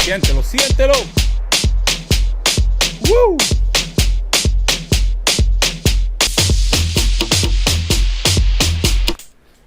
Siéntelo, siéntelo. ¡Woo!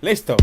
Listo.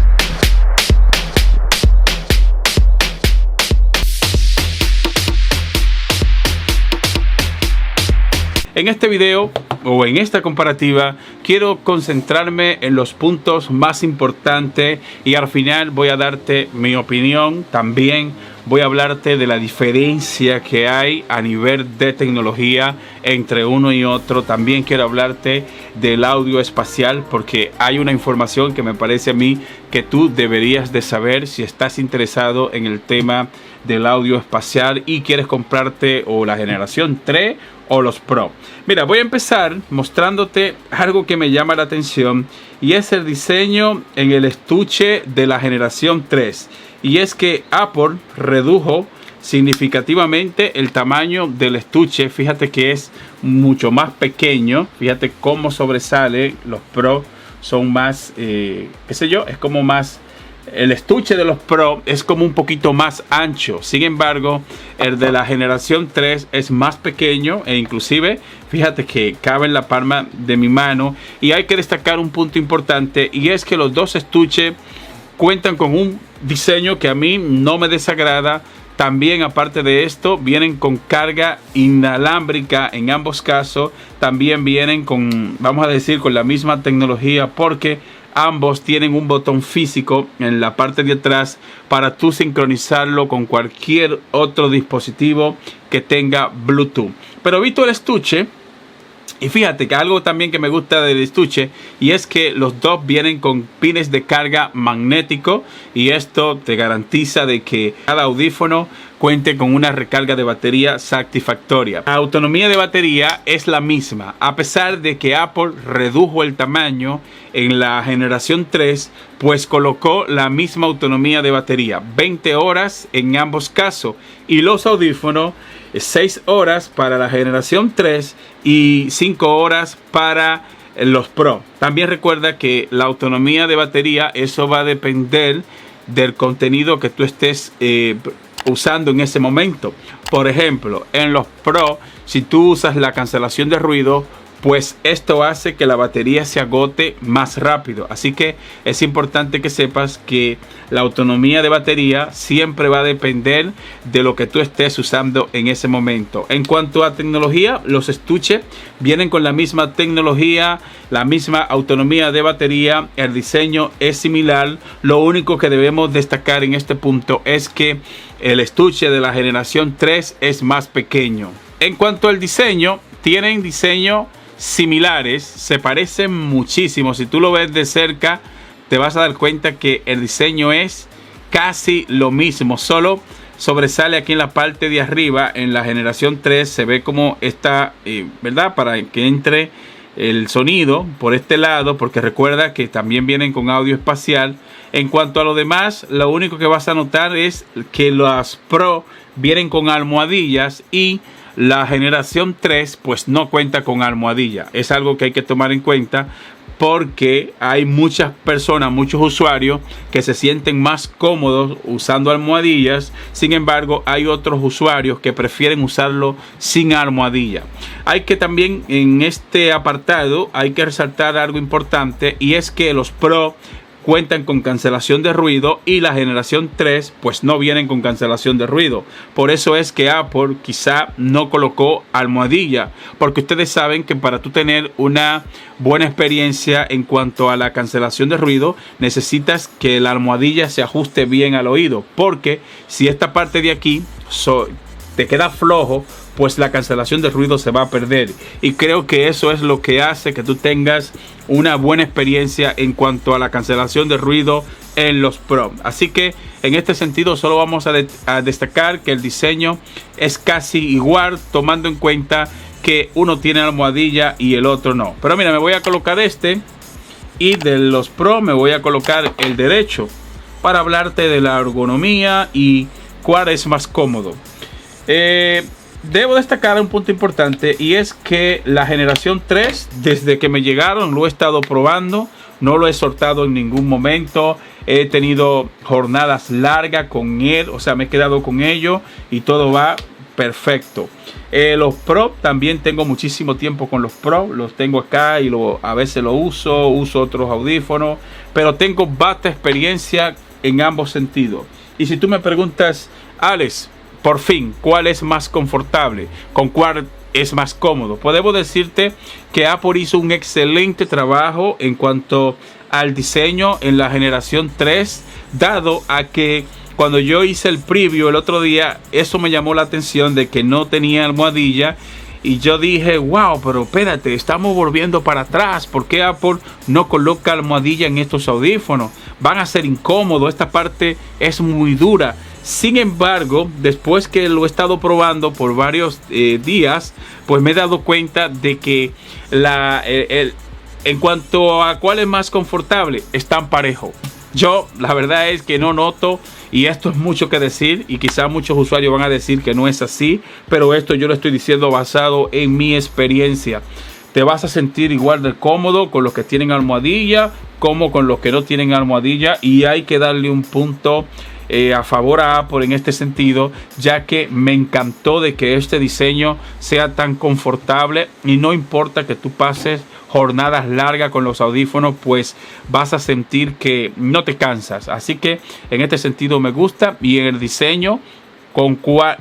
En este video o en esta comparativa quiero concentrarme en los puntos más importantes y al final voy a darte mi opinión. También voy a hablarte de la diferencia que hay a nivel de tecnología entre uno y otro. También quiero hablarte del audio espacial porque hay una información que me parece a mí que tú deberías de saber si estás interesado en el tema del audio espacial y quieres comprarte o la generación 3 o los Pro. Mira, voy a empezar mostrándote algo que me llama la atención y es el diseño en el estuche de la generación 3. Y es que Apple redujo significativamente el tamaño del estuche. Fíjate que es mucho más pequeño. Fíjate cómo sobresale. Los Pro son más, qué sé yo, es como más... El estuche de los Pro es como un poquito más ancho. Sin embargo, el de la generación 3 es más pequeño e inclusive, fíjate que cabe en la palma de mi mano. Y hay que destacar un punto importante y es que los dos estuches cuentan con un diseño que a mí no me desagrada. También, aparte de esto, vienen con carga inalámbrica en ambos casos. También vienen con, vamos a decir, con la misma tecnología porque ambos tienen un botón físico en la parte de atrás para tú sincronizarlo con cualquier otro dispositivo que tenga Bluetooth. Pero he visto el estuche y fíjate que algo también que me gusta del estuche y es que los dos vienen con pines de carga magnético y esto te garantiza de que cada audífono cuente con una recarga de batería satisfactoria. La autonomía de batería es la misma, a pesar de que Apple redujo el tamaño en la generación 3, pues colocó la misma autonomía de batería, 20 horas en ambos casos, y los audífonos 6 horas para la generación 3 y 5 horas para los Pro. También recuerda que la autonomía de batería, eso va a depender del contenido que tú estés usando en ese momento. Por ejemplo, en los Pro, si tú usas la cancelación de ruido, pues esto hace que la batería se agote más rápido. Así que es importante que sepas que la autonomía de batería siempre va a depender de lo que tú estés usando en ese momento. En cuanto a tecnología, los estuches vienen con la misma tecnología, la misma autonomía de batería. El diseño es similar. Lo único que debemos destacar en este punto es que el estuche de la generación 3 es más pequeño. En cuanto al diseño, tienen diseño similares, se parecen muchísimo. Si tú lo ves de cerca te vas a dar cuenta que el diseño es casi lo mismo, solo sobresale aquí en la parte de arriba. En la generación 3 se ve como está, ¿verdad? Para que entre el sonido por este lado, porque recuerda que también vienen con audio espacial. En cuanto a lo demás, lo único que vas a notar es que las Pro vienen con almohadillas y la generación 3 pues no cuenta con almohadilla. Es algo que hay que tomar en cuenta porque hay muchas personas, muchos usuarios que se sienten más cómodos usando almohadillas. Sin embargo, hay otros usuarios que prefieren usarlo sin almohadilla. Hay que también en este apartado hay que resaltar algo importante y es que los Pro cuentan con cancelación de ruido y la generación 3 pues no vienen con cancelación de ruido. Por eso es que Apple quizá no colocó almohadilla, porque ustedes saben que para tú tener una buena experiencia en cuanto a la cancelación de ruido necesitas que la almohadilla se ajuste bien al oído, porque si esta parte de aquí te queda flojo, pues la cancelación de ruido se va a perder. Y creo que eso es lo que hace que tú tengas una buena experiencia en cuanto a la cancelación de ruido en los Pro. Así que en este sentido solo vamos a destacar que el diseño es casi igual, tomando en cuenta que uno tiene almohadilla y el otro no. Pero mira, me voy a colocar este y de los Pro me voy a colocar el derecho para hablarte de la ergonomía y cuál es más cómodo. Debo destacar un punto importante y es que la generación 3, desde que me llegaron, lo he estado probando, no lo he soltado en ningún momento. he tenido jornadas largas con él, o sea, me he quedado con ellos y todo va perfecto. Los Pro, también tengo muchísimo tiempo con los Pro, los tengo acá y a veces lo uso otros audífonos, pero tengo vasta experiencia en ambos sentidos. Y si tú me preguntas, Alex, por fin, ¿cuál es más confortable? ¿Con cuál es más cómodo? Pues debo decirte que Apple hizo un excelente trabajo en cuanto al diseño en la generación 3, dado a que cuando yo hice el preview el otro día, eso me llamó la atención de que no tenía almohadilla. Y yo dije, wow, pero espérate, estamos volviendo para atrás. ¿Por qué Apple no coloca almohadilla en estos audífonos? Van a ser incómodos, esta parte es muy dura. Sin embargo, después que lo he estado probando por varios días, pues me he dado cuenta de que en cuanto a cuál es más confortable, están parejos. Yo la verdad es que no noto, y esto es mucho que decir, y quizás muchos usuarios van a decir que no es así, pero esto yo lo estoy diciendo basado en mi experiencia. Te vas a sentir igual de cómodo con los que tienen almohadilla como con los que no tienen almohadilla, y hay que darle un punto a favor a Apple en este sentido, ya que me encantó de que este diseño sea tan confortable y no importa que tú pases jornadas largas con los audífonos, pues vas a sentir que no te cansas. Así que en este sentido me gusta, y en el diseño,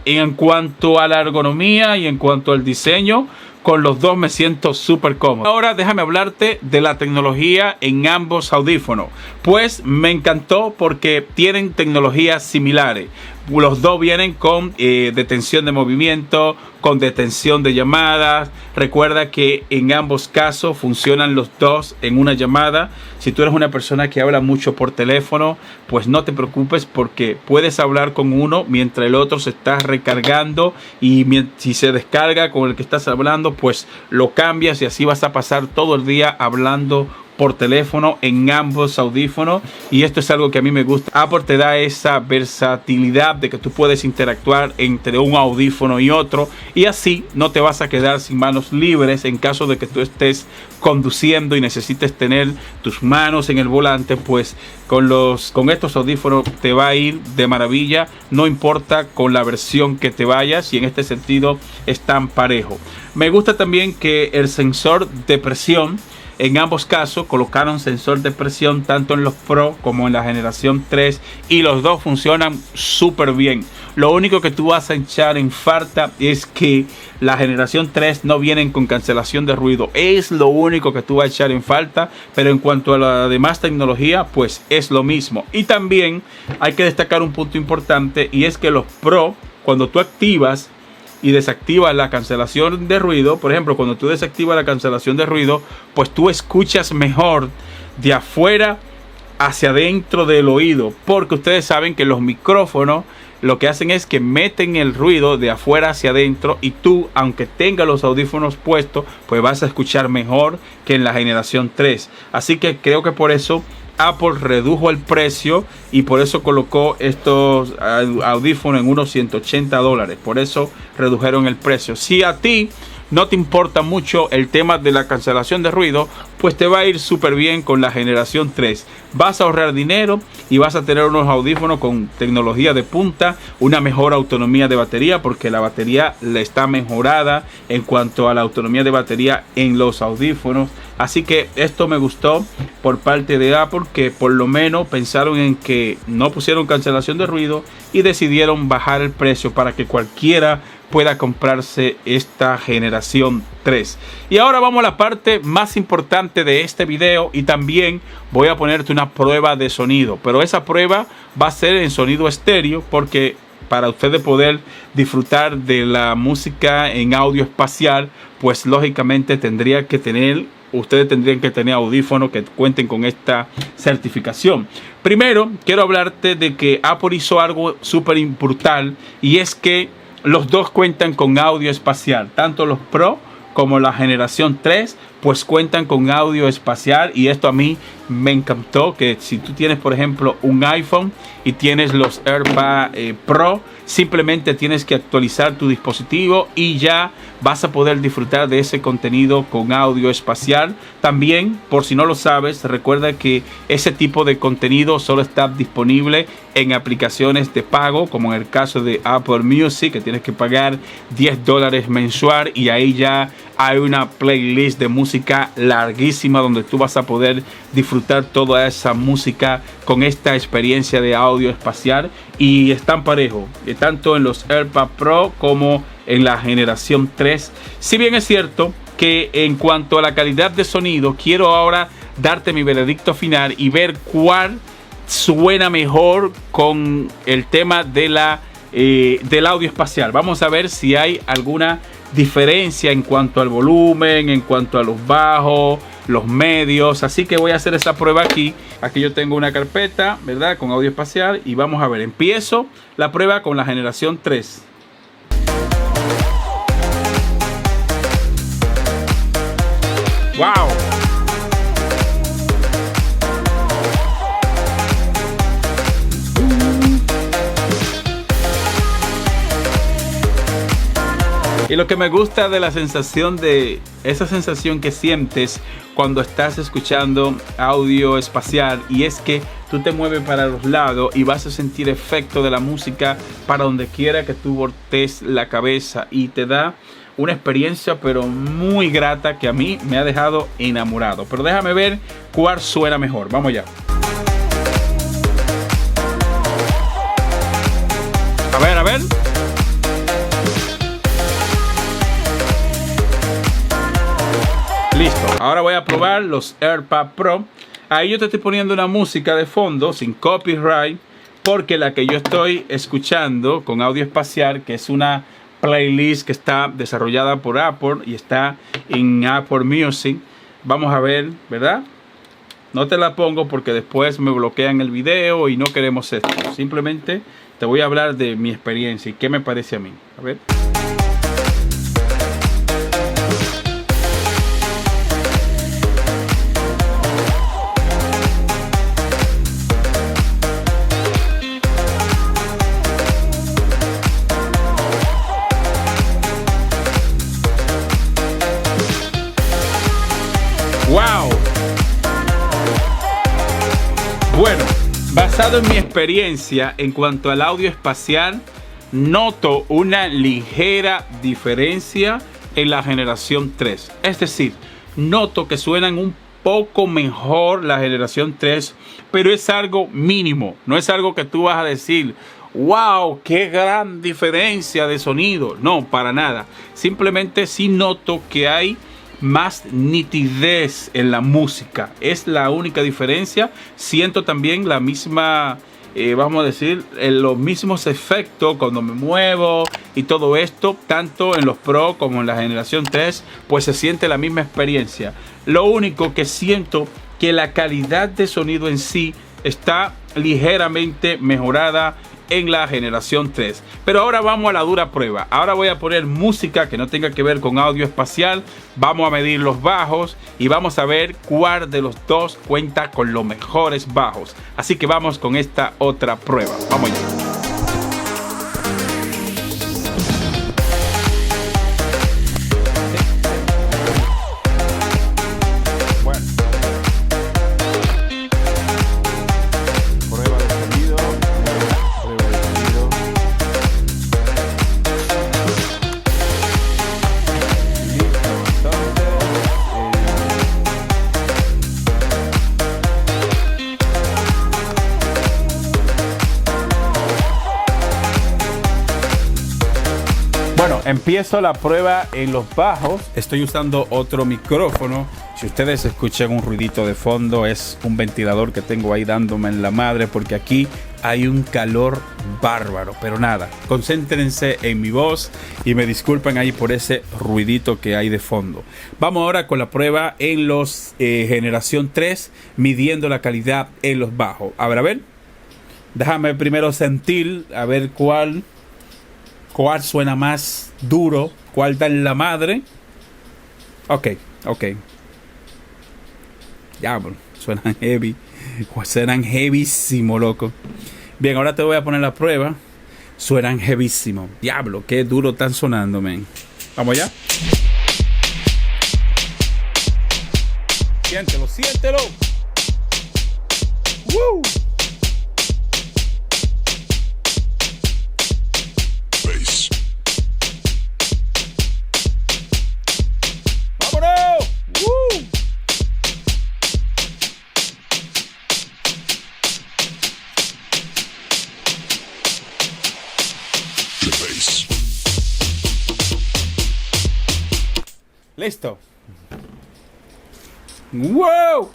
en cuanto a la ergonomía y en cuanto al diseño, con los dos me siento súper cómodo. Ahora déjame hablarte de la tecnología en ambos audífonos. Pues me encantó porque tienen tecnologías similares. Los dos vienen con detención de movimiento, con detención de llamadas. Recuerda que en ambos casos funcionan los dos en una llamada. Si tú eres una persona que habla mucho por teléfono, pues no te preocupes, porque puedes hablar con uno mientras el otro se está recargando, y si se descarga con el que estás hablando, pues lo cambias, y así vas a pasar todo el día hablando por teléfono en ambos audífonos. Y esto es algo que a mí me gusta. Apple te da esa versatilidad de que tú puedes interactuar entre un audífono y otro, y así no te vas a quedar sin manos libres en caso de que tú estés conduciendo y necesites tener tus manos en el volante. Pues con estos audífonos te va a ir de maravilla, no importa con la versión que te vayas, y en este sentido están parejos. Me gusta también que el sensor de presión, en ambos casos colocaron sensor de presión tanto en los Pro como en la generación 3, y los dos funcionan súper bien. Lo único que tú vas a echar en falta es que la generación 3 no vienen con cancelación de ruido. Es lo único que tú vas a echar en falta, pero en cuanto a la demás tecnología, pues es lo mismo. Y también hay que destacar un punto importante, y es que los Pro, cuando tú activas y desactiva la cancelación de ruido, por ejemplo, cuando tú desactivas la cancelación de ruido, pues tú escuchas mejor de afuera hacia adentro del oído, porque ustedes saben que los micrófonos lo que hacen es que meten el ruido de afuera hacia adentro, y tú, aunque tengas los audífonos puestos, pues vas a escuchar mejor que en la generación 3. Así que creo que por eso Apple redujo el precio, y por eso colocó estos audífonos en unos $180. Por eso redujeron el precio. Si a ti no te importa mucho el tema de la cancelación de ruido, pues te va a ir súper bien con la generación 3. Vas a ahorrar dinero y vas a tener unos audífonos con tecnología de punta, una mejor autonomía de batería, porque la batería le está mejorada en cuanto a la autonomía de batería en los audífonos. Así que esto me gustó por parte de Apple, que por lo menos pensaron en que no pusieron cancelación de ruido y decidieron bajar el precio para que cualquiera pueda comprarse esta generación 3. Y ahora vamos a la parte más importante de este video, y también voy a ponerte una prueba de sonido, pero esa prueba va a ser en sonido estéreo, porque para ustedes poder disfrutar de la música en audio espacial, pues lógicamente ustedes tendrían que tener audífonos que cuenten con esta certificación. Primero, quiero hablarte de que Apple hizo algo súper brutal, y es que los dos cuentan con audio espacial. Tanto los Pro como la generación 3 pues cuentan con audio espacial, y esto a mí me encantó que si tú tienes, por ejemplo, un iPhone y tienes los AirPods Pro, simplemente tienes que actualizar tu dispositivo y ya vas a poder disfrutar de ese contenido con audio espacial. También, por si no lo sabes, recuerda que ese tipo de contenido solo está disponible en aplicaciones de pago, como en el caso de Apple Music, que tienes que pagar $10 mensual, y ahí ya hay una playlist de música larguísima donde tú vas a poder disfrutar toda esa música con esta experiencia de audio espacial, y están parejos, tanto en los AirPods Pro como en la generación 3. Si bien es cierto que en cuanto a la calidad de sonido, quiero ahora darte mi veredicto final y ver cuál suena mejor con el tema de del audio espacial. Vamos a ver si hay alguna diferencia en cuanto al volumen, en cuanto a los bajos, los medios. Así que voy a hacer esa prueba aquí. Aquí yo tengo una carpeta, ¿verdad?, con audio espacial, y vamos a ver. Empiezo la prueba con la generación 3. ¡Wow! Y lo que me gusta de la sensación, de esa sensación que sientes cuando estás escuchando audio espacial, y es que tú te mueves para los lados y vas a sentir efecto de la música para donde quiera que tú voltees la cabeza, y te da una experiencia pero muy grata que a mí me ha dejado enamorado. Pero déjame ver cuál suena mejor. Vamos ya. A ver, a ver. Listo. Ahora voy a probar los AirPods Pro. Ahí yo te estoy poniendo una música de fondo sin copyright, porque la que yo estoy escuchando con audio espacial, que es una playlist que está desarrollada por Apple y está en Apple Music. Vamos a ver, ¿verdad? No te la pongo porque después me bloquean el video y no queremos esto. Simplemente te voy a hablar de mi experiencia y qué me parece a mí. A ver. ¡Wow! Bueno, basado en mi experiencia en cuanto al audio espacial, noto una ligera diferencia en la generación 3. Es decir, noto que suenan un poco mejor la generación 3, pero es algo mínimo. No es algo que tú vas a decir, ¡wow! ¡Qué gran diferencia de sonido! No, para nada. Simplemente sí noto que hay más nitidez en la música. Es la única diferencia. Siento también la misma, vamos a decir, los mismos efectos cuando me muevo y todo esto, tanto en los Pro como en la generación 3, pues se siente la misma experiencia. Lo único que siento que la calidad de sonido en sí está ligeramente mejorada en la generación 3. Pero ahora vamos a la dura prueba. Ahora voy a poner música que no tenga que ver con audio espacial. Vamos a medir los bajos y vamos a ver cuál de los dos cuenta con los mejores bajos. Así que vamos con esta otra prueba. Vamos allá. Bueno, empiezo la prueba en los bajos. Estoy usando otro micrófono. Si ustedes escuchan un ruidito de fondo, es un ventilador que tengo ahí dándome en la madre, porque aquí hay un calor bárbaro. Pero nada, concéntrense en mi voz y me disculpan ahí por ese ruidito que hay de fondo. Vamos ahora con la prueba en los generación 3, midiendo la calidad en los bajos. A ver. Déjame primero sentir, a ver cuál suena más duro, cuál da en la madre. Ok. Ya, bueno, suenan heavy. Suenan heavísimo, loco. Bien, ahora te voy a poner la prueba. Suenan heavísimo. Diablo, qué duro están sonando, men. Vamos allá. Siéntelo, siéntelo. ¡Woo! Bass. ¡Vámonos! ¡Woo! Listo. ¡Wow!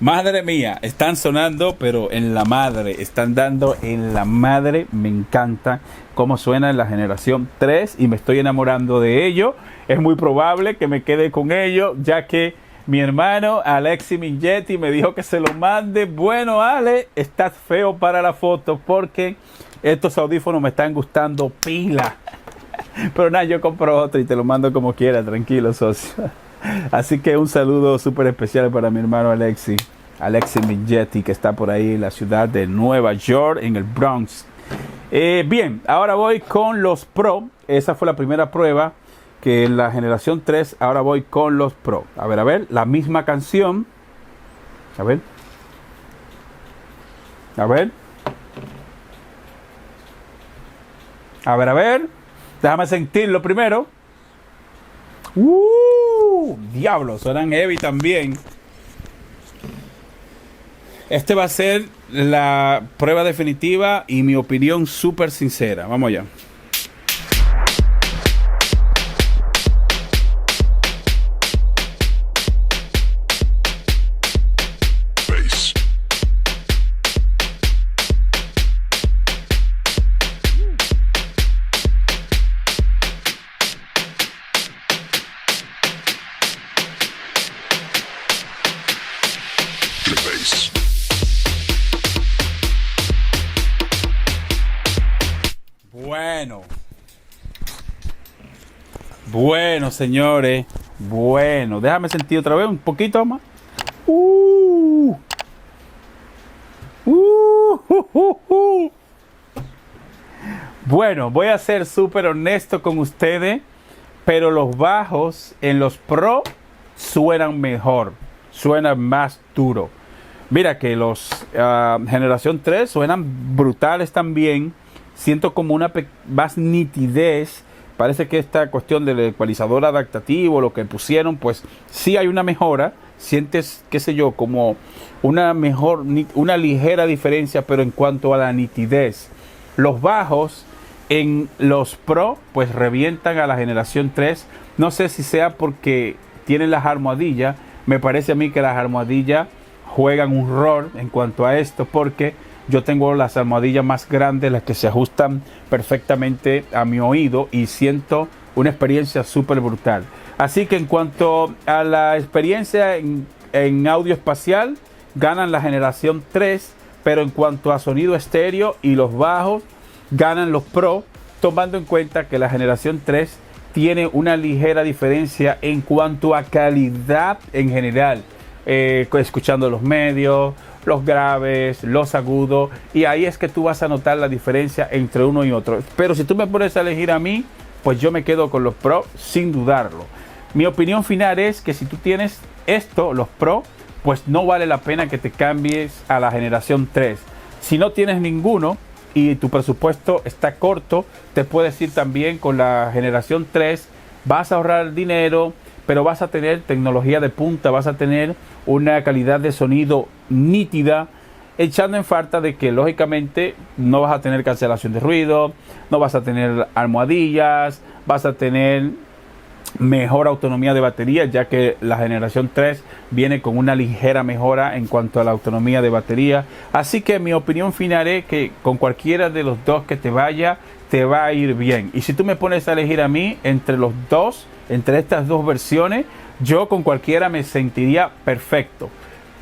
Madre mía, están sonando, pero en la madre, están dando en la madre. Me encanta cómo suena en la generación 3 y me estoy enamorando de ello. Es muy probable que me quede con ello, ya que mi hermano Alexi Minghetti me dijo que se lo mande. Bueno, Ale, estás feo para la foto porque estos audífonos me están gustando pila. Pero nada, yo compro otro y te lo mando como quiera, tranquilo, socio. Así que un saludo súper especial para mi hermano Alexi Minghetti, que está por ahí en la ciudad de Nueva York, en el Bronx. Bien, ahora voy con los Pro. Esa fue la primera prueba, que en la generación 3, ahora voy con los Pro. A ver, la misma canción. A ver. Déjame sentirlo primero. Diablo, suenan heavy también. Este va a ser la prueba definitiva y mi opinión súper sincera. Vamos allá. Bueno, señores. Bueno, déjame sentir otra vez un poquito más. Bueno, voy a ser súper honesto con ustedes, pero los bajos en los Pro suenan mejor, suenan más duro. Mira que los generación 3 suenan brutales también. Siento como una más nitidez. Parece que esta cuestión del ecualizador adaptativo, lo que pusieron, pues sí hay una mejora. Sientes, qué sé yo, como una ligera diferencia, pero en cuanto a la nitidez. Los bajos en los Pro, pues revientan a la generación 3. No sé si sea porque tienen las almohadillas. Me parece a mí que las almohadillas juegan un rol en cuanto a esto, porque yo tengo las almohadillas más grandes, las que se ajustan perfectamente a mi oído y siento una experiencia súper brutal. Así que en cuanto a la experiencia en audio espacial, ganan la generación 3, pero en cuanto a sonido estéreo y los bajos, ganan los Pro, tomando en cuenta que la generación 3 tiene una ligera diferencia en cuanto a calidad en general, escuchando los medios, los graves, los agudos, y ahí es que tú vas a notar la diferencia entre uno y otro. Pero si tú me pones a elegir a mí, pues yo me quedo con los Pro sin dudarlo. Mi opinión final es que si tú tienes esto, los Pro, pues no vale la pena que te cambies a la generación 3. Si no tienes ninguno y tu presupuesto está corto, te puedes ir también con la generación 3, vas a ahorrar dinero, pero vas a tener tecnología de punta, vas a tener una calidad de sonido nítida, echando en falta de que lógicamente no vas a tener cancelación de ruido, no vas a tener almohadillas, vas a tener mejor autonomía de batería, ya que la generación 3 viene con una ligera mejora en cuanto a la autonomía de batería. Así que mi opinión final es que con cualquiera de los dos que te vaya, te va a ir bien. Y si tú me pones a elegir a mí entre los dos, entre estas dos versiones, yo con cualquiera me sentiría perfecto.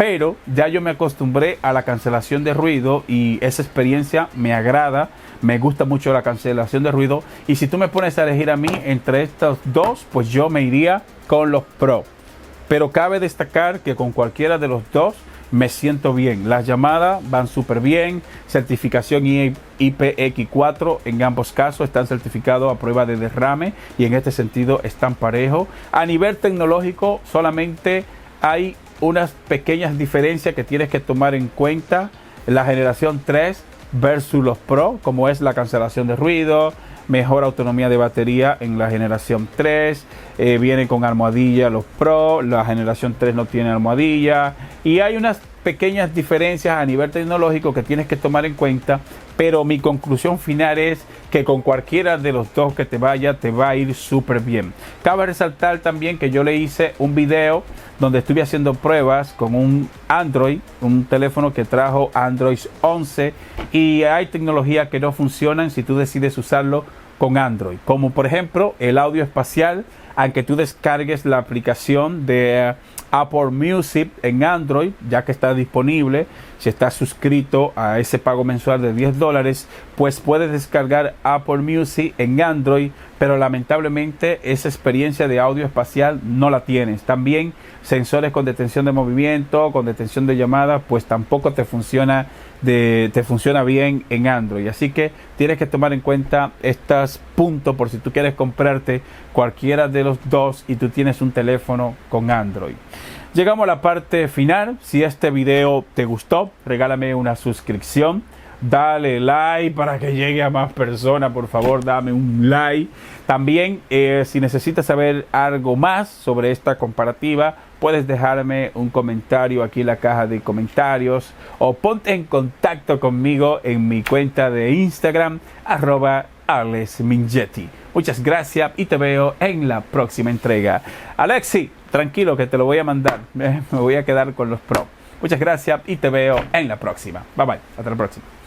pero ya yo me acostumbré a la cancelación de ruido y esa experiencia me agrada. Me gusta mucho la cancelación de ruido, y si tú me pones a elegir a mí entre estos dos, pues yo me iría con los Pro. Pero cabe destacar que con cualquiera de los dos me siento bien. Las llamadas van súper bien. Certificación IPX4 en ambos casos, están certificados a prueba de derrame y en este sentido están parejos. A nivel tecnológico solamente hay unas pequeñas diferencias que tienes que tomar en cuenta. La generación 3 versus los Pro, como es la cancelación de ruido, mejor autonomía de batería en la generación 3, viene con almohadilla los Pro, la generación 3 no tiene almohadilla, y hay unas pequeñas diferencias a nivel tecnológico que tienes que tomar en cuenta, pero mi conclusión final es que con cualquiera de los dos que te vaya, te va a ir súper bien. Cabe resaltar también que yo le hice un video donde estuve haciendo pruebas con un Android, un teléfono que trajo Android 11, y hay tecnologías que no funcionan si tú decides usarlo con Android, como por ejemplo el audio espacial. Aunque tú descargues la aplicación de Apple Music en Android, ya que está disponible, si estás suscrito a ese pago mensual de $10, pues puedes descargar Apple Music en Android, pero lamentablemente esa experiencia de audio espacial no la tienes. También sensores con detención de movimiento, con detención de llamadas, pues tampoco te funciona bien en Android. Así que tienes que tomar en cuenta estos puntos por si tú quieres comprarte cualquiera de los dos y tú tienes un teléfono con Android. Llegamos a la parte final. Si este video te gustó, regálame una suscripción, dale like para que llegue a más personas. Por favor, dame un like. También si necesitas saber algo más sobre esta comparativa, puedes dejarme un comentario aquí en la caja de comentarios, o ponte en contacto conmigo en mi cuenta de Instagram @AlexMingetti. Muchas gracias y te veo en la próxima entrega. Alexi, tranquilo que te lo voy a mandar. Me voy a quedar con los Pro. Muchas gracias y te veo en la próxima. Bye bye. Hasta la próxima.